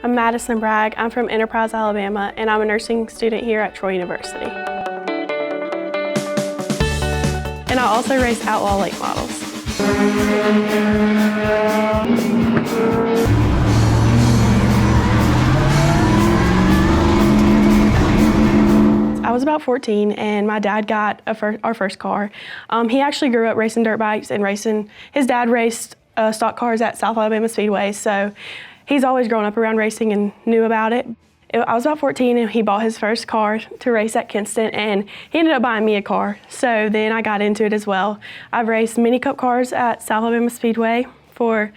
I'm Maddison Bragg. I'm from Enterprise, Alabama, and I'm a nursing student here at Troy University. And I also race outlaw late models. I was about 14 and my dad got our first car. He actually grew up racing dirt bikes and his dad raced stock cars at South Alabama Speedway, so he's always grown up around racing and knew about it. I was about 14 and he bought his first car to race at Kinston, and he ended up buying me a car. So then I got into it as well. I've raced mini cup cars at South Alabama Speedway for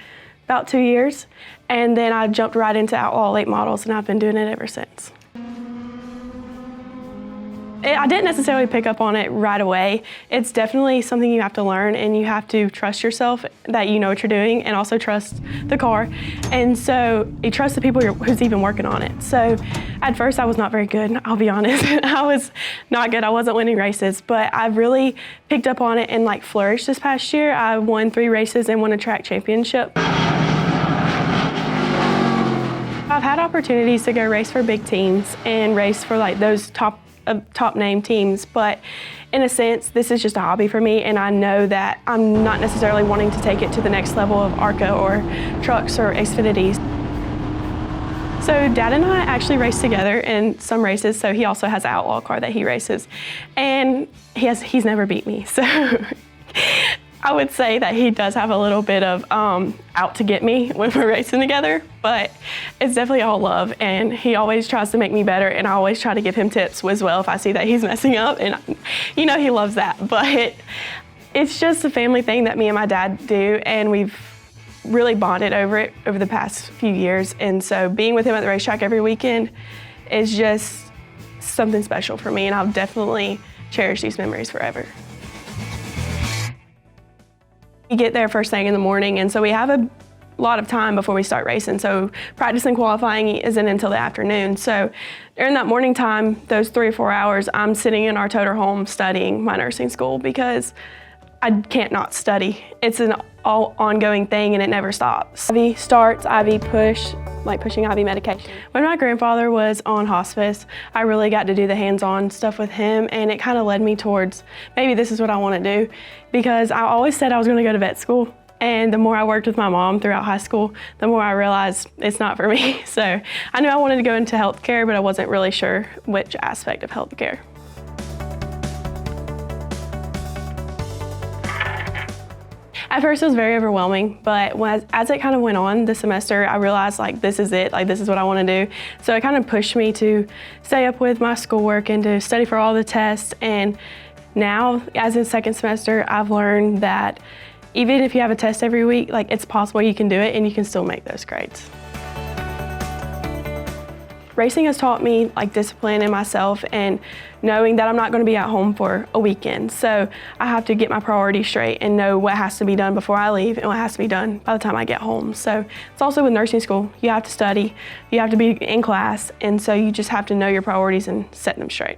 about 2 years, and then I jumped right into outlaw late models, and I've been doing it ever since. I didn't necessarily pick up on it right away. It's definitely something you have to learn, and you have to trust yourself that you know what you're doing, and also trust the car. And so you trust the people who's even working on it. So at first I was not very good, I'll be honest. I was not good, I wasn't winning races, but I've really picked up on it and flourished this past year. I won 3 races and won a track championship. I've had opportunities to go race for big teams and race for those top name teams, but in a sense, this is just a hobby for me, and I know that I'm not necessarily wanting to take it to the next level of ARCA or trucks or Xfinities. So Dad and I actually race together in some races, so he also has an outlaw car that he races, and he's never beat me, so I would say that he does have a little bit of out to get me when we're racing together, but it's definitely all love, and he always tries to make me better, and I always try to give him tips as well if I see that he's messing up, and he loves that. But it's just a family thing that me and my dad do, and we've really bonded over it over the past few years, and so being with him at the racetrack every weekend is just something special for me, and I'll definitely cherish these memories forever. We get there first thing in the morning, and so we have a lot of time before we start racing. So practice and qualifying isn't until the afternoon. So during that morning time, those 3 or 4 hours, I'm sitting in our toter home studying my nursing school because I can't not study. It's an all ongoing thing and it never stops. IV starts, IV push, like pushing IV medication. When my grandfather was on hospice, I really got to do the hands-on stuff with him, and it kind of led me towards maybe this is what I want to do, because I always said I was going to go to vet school, and the more I worked with my mom throughout high school, the more I realized it's not for me. So I knew I wanted to go into healthcare, but I wasn't really sure which aspect of healthcare. At first it was very overwhelming, but as it kind of went on the semester, I realized this is it, this is what I want to do. So it kind of pushed me to stay up with my schoolwork and to study for all the tests. And now, as in second semester, I've learned that even if you have a test every week, it's possible you can do it and you can still make those grades. Racing has taught me discipline in myself and knowing that I'm not going to be at home for a weekend. So I have to get my priorities straight and know what has to be done before I leave and what has to be done by the time I get home. So it's also with nursing school. You have to study, you have to be in class, and so you just have to know your priorities and set them straight.